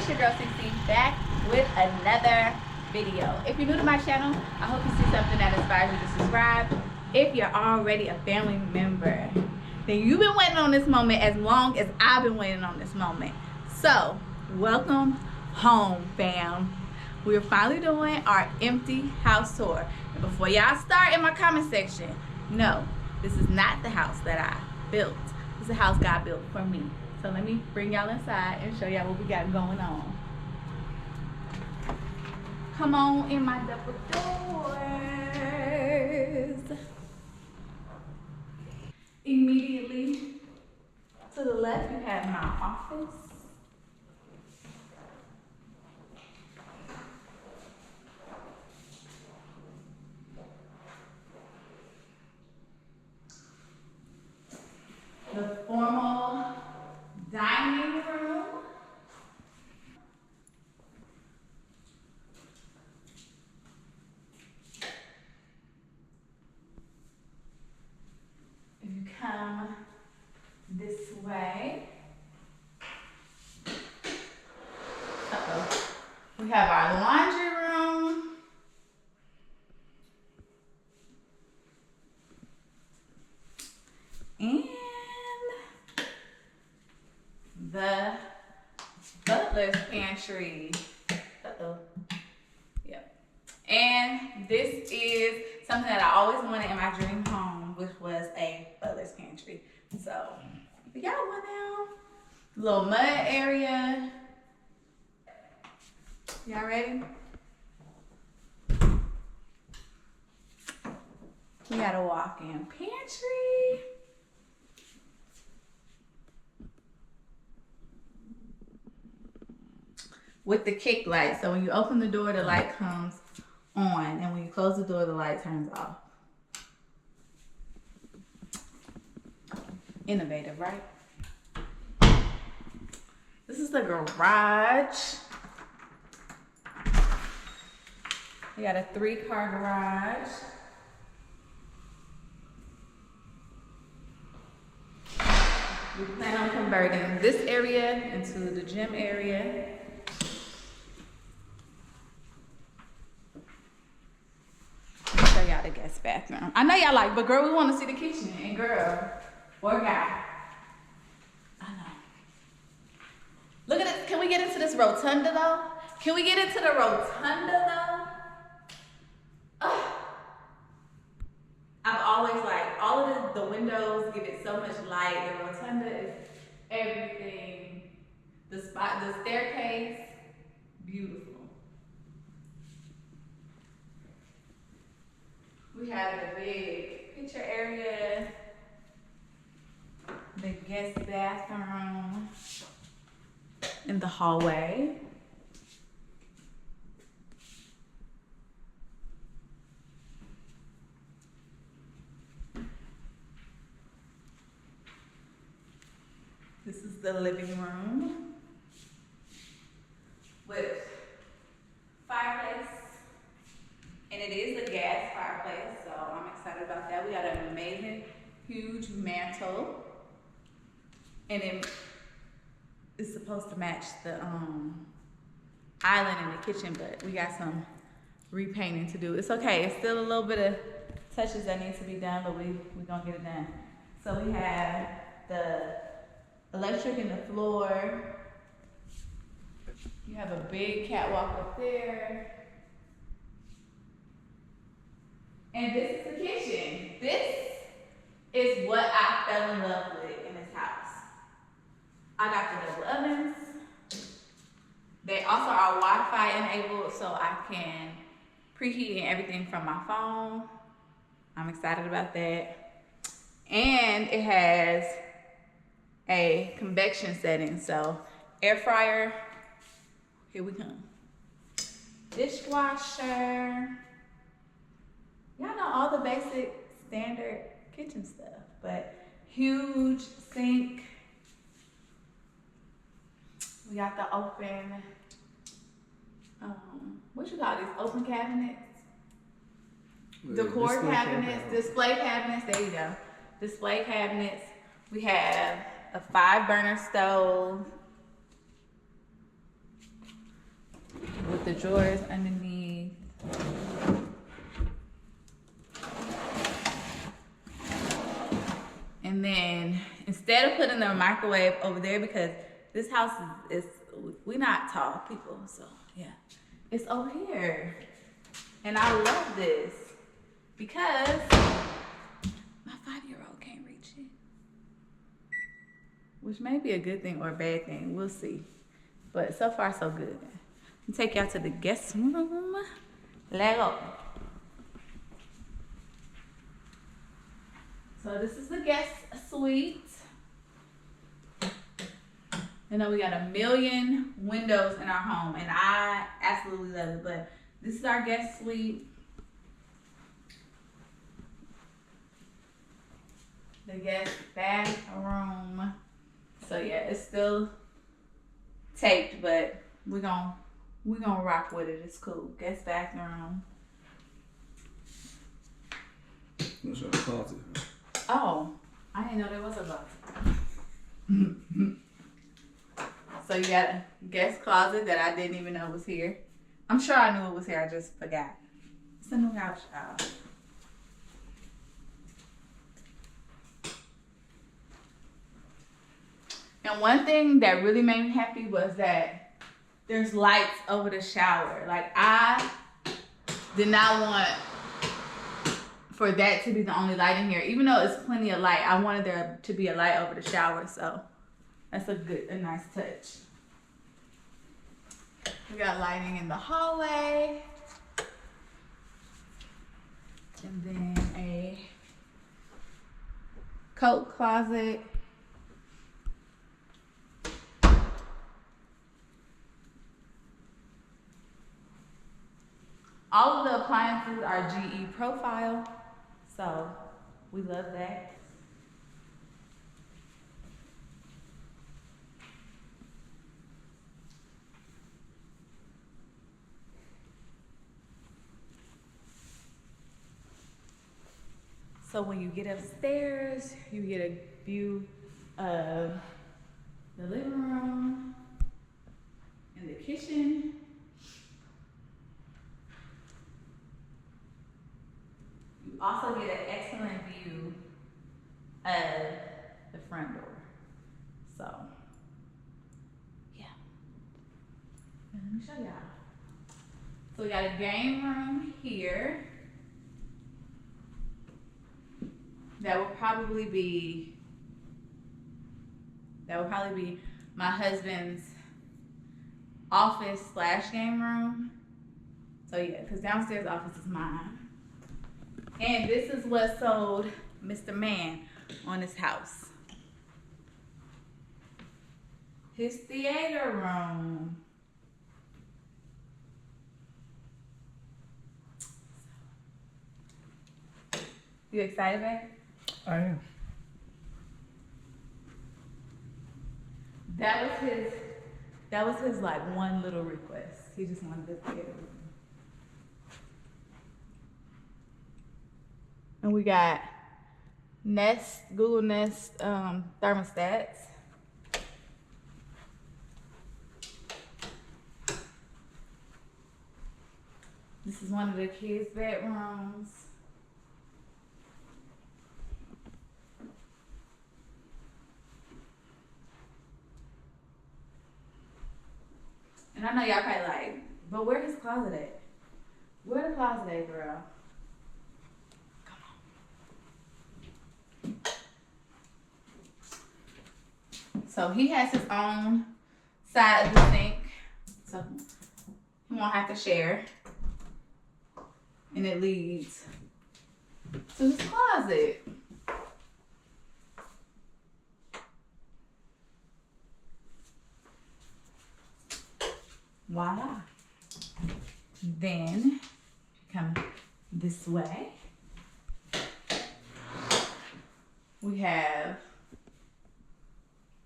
it's your girl 16 back with another video. If you're new to my channel, I hope you see something that inspires you to subscribe. If you're already a family member, then you've been waiting on this moment as long as I've been waiting on this moment. So, welcome home, fam. We're finally doing our empty house tour. And before y'all start in my comment section, no, this is not the house that I built. This is a house God built for me. So let me bring y'all inside and show y'all what we got going on. Come on in my double doors. Immediately to the left, you have my office. The formal dining room. If you come this way, we have our laundry room. And the butler's pantry. Yep. And this is something that I always wanted in my dream home, which was a butler's pantry. So we got one now. Little mud area. Y'all ready? We got a walk-in pantry. With the kick light. So when you open the door, the light comes on. And when you close the door, the light turns off. Innovative, right? This is the garage. We got a 3-car garage. We plan on converting this area into the gym area. Show y'all the guest bathroom. I know y'all like, but girl, we want to see the kitchen. And girl, or guy, I know. Look at this. Can we get into this rotunda though? Can we get into the rotunda though? I've always liked all of the windows give it so much light. The rotunda is everything. The staircase, beautiful. We have the big picture area, the guest bathroom in the hallway. This is the living room with fireplace, and it is a gas fireplace, so I'm excited about that. We got an amazing, huge mantle, and it is supposed to match the island in the kitchen, but we got some repainting to do. It's okay, it's still a little bit of touches that need to be done, but we're gonna get it done. So we have the electric in the floor. You have a big catwalk up there. And this is the kitchen. This is what I fell in love with in this house. I got the double ovens. They also are Wi-Fi enabled, so I can preheat and everything from my phone. I'm excited about that. And it has a convection setting, so air fryer, here we come. Dishwasher. Y'all know all the basic standard kitchen stuff, but huge sink. We got the open, what you call these, open cabinets? Decor cabinets, display cabinets, there you go. Display cabinets. We have a 5-burner stove. the drawers underneath. And then instead of putting the microwave over there, because this house is we're not tall people, so yeah, it's over here. And I love this because my 5-year-old can't reach it, which may be a good thing or a bad thing. We'll see. But so far, so good. I'll take y'all to the guest room. Let go. So this is the guest suite. You know, we got 1,000,000 windows in our home, and I absolutely love it. But this is our guest suite. The guest bathroom. So yeah, it's still taped, but we're gonna rock with it. It's cool. Guest bathroom. What's your closet? Oh, I didn't know there was a closet. So you got a guest closet that I didn't even know was here. I'm sure I knew it was here, I just forgot. It's a new house, y'all. And one thing that really made me happy was that there's lights over the shower. Like, I did not want for that to be the only light in here. Even though it's plenty of light, I wanted there to be a light over the shower, so that's a nice touch. We got lighting in the hallway. And then a coat closet. All of the appliances are GE profile, so we love that. So when you get upstairs, you get a view of the living room and the kitchen. You also get an excellent view of the front door. So, yeah. And let me show y'all. So we got a game room here. That will probably be my husband's office / game room. So yeah, because downstairs office is mine. And this is what sold Mr. Man on his house. His theater room. You excited, babe? I am. That was his like one little request. He just wanted this theater room. And we got Google Nest thermostats. This is one of the kids' bedrooms. And I know y'all probably like, but where his closet at? Where the closet at, girl? So he has his own side of the sink, so he won't have to share. And it leads to his closet. Voila. Then come this way. We have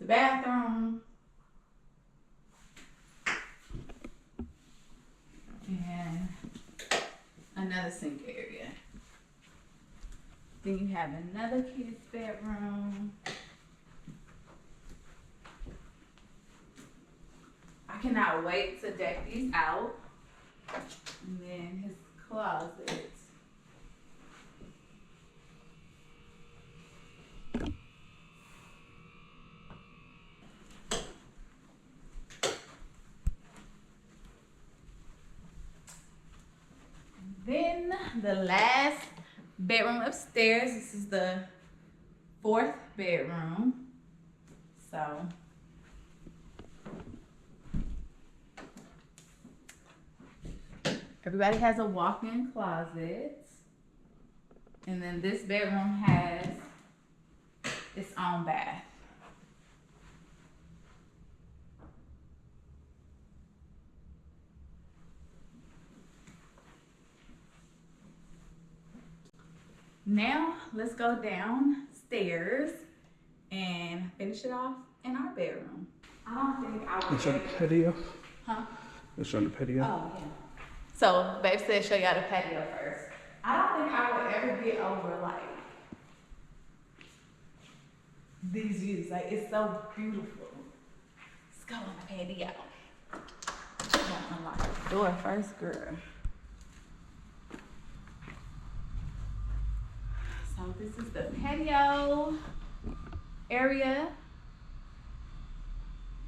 the bathroom and another sink area. Then you have another kid's bedroom. I cannot wait to deck these out. And then his closet. Then the last bedroom upstairs. This is the 4th bedroom. So everybody has a walk-in closet. And then this bedroom has its own bath. Now let's go downstairs and finish it off in our bedroom. I don't think I would. Let's show the patio. Huh? Let's show the patio. Oh yeah. So babe said show y'all the patio first. I don't think I would ever get over like these views. Like it's so beautiful. Let's go on the patio. I'm gonna unlock the door first, girl. So this is the patio area.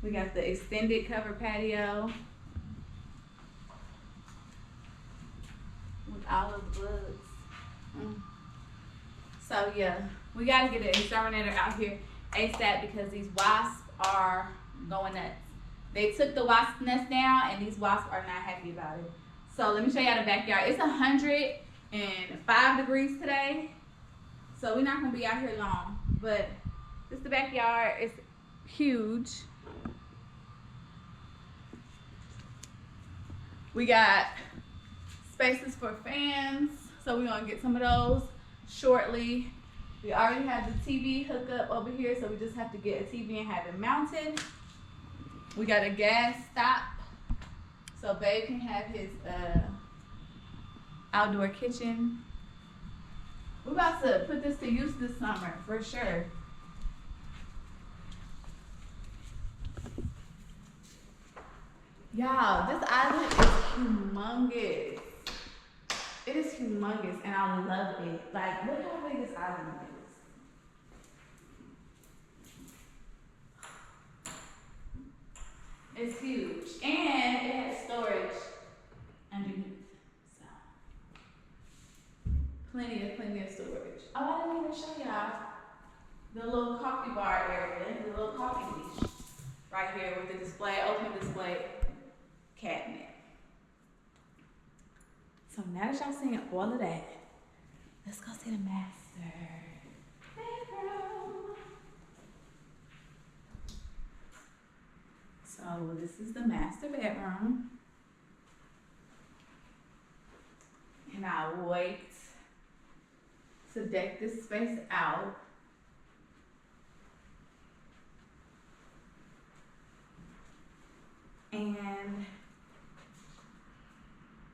We got the extended cover patio with all of the bugs. So yeah, we gotta get an exterminator out here ASAP because these wasps are going nuts. They took the wasp nest down and these wasps are not happy about it. So let me show y'all the backyard. It's 105 degrees today. So we're not gonna be out here long, but this is the backyard. It's huge. We got spaces for fans, so we're gonna get some of those shortly. We already have the TV hookup over here, so we just have to get a TV and have it mounted. We got a gas stop, so babe can have his outdoor kitchen. We're about to put this to use this summer, for sure. Y'all, this island is humongous. It is humongous, and I love it. Like, look how big this island is. It's huge, and it has storage underneath. So, plenty of storage. Oh, I didn't even show y'all the little coffee bar area, the little coffee niche right here with the display, open display cabinet. So now that y'all seen all of that, let's go see the master bedroom. So this is the master bedroom. And I'll wait to deck this space out. And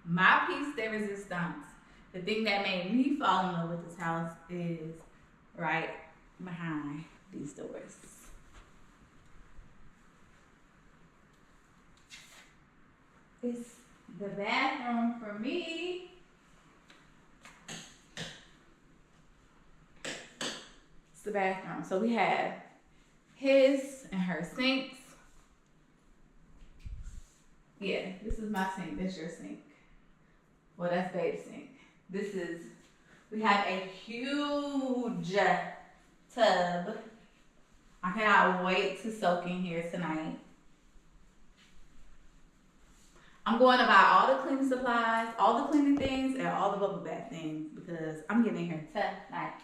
my piece de resistance, the thing that made me fall in love with this house, is right behind these doors. It's the bathroom for me. It's the bathroom. So we have his and her sinks. Yeah, this is my sink. That's your sink. Well, that's babe's sink. This is, we have a huge tub. I cannot wait to soak in here tonight. I'm going to buy all the cleaning supplies, all the cleaning things, and all the bubble bath things because I'm getting in here tonight.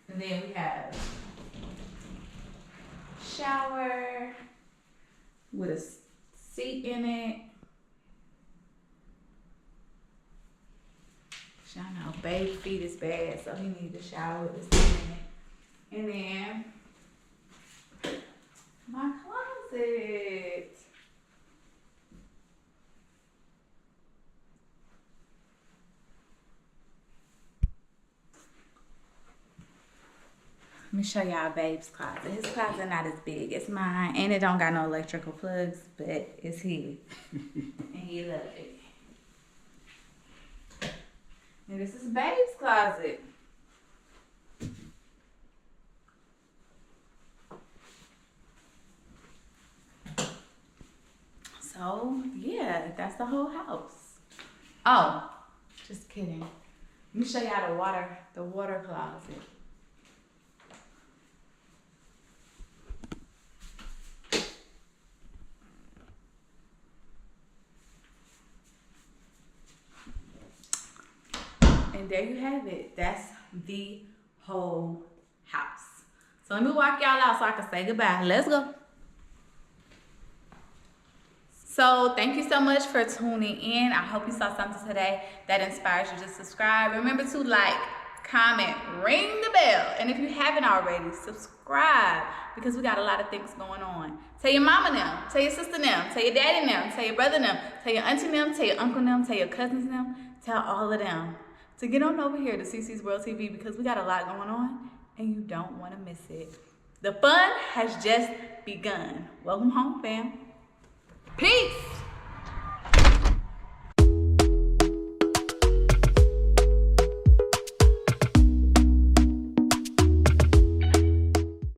And then we have shower with a seat in it. Y'all know, baby feet is bad, so he needs to shower with a seat in it. And then my closet. Let me show y'all babe's closet. His closet not as big as mine, and it don't got no electrical plugs, but it's his. And he loves it. And this is Babe's closet. So, yeah, that's the whole house. Oh, just kidding. Let me show y'all the water closet. And there you have it. That's the whole house. So let me walk y'all out so I can say goodbye. Let's go. So thank you so much for tuning in. I hope you saw something today that inspires you to subscribe. Remember to like, comment, ring the bell. And if you haven't already, subscribe because we got a lot of things going on. Tell your mama them, tell your sister them, tell your daddy them, tell your brother them, tell your auntie them, tell your uncle them, tell your cousins them, tell all of them to get on over here to CC's World TV because we got a lot going on and you don't want to miss it. The fun has just begun. Welcome home, fam. Peace.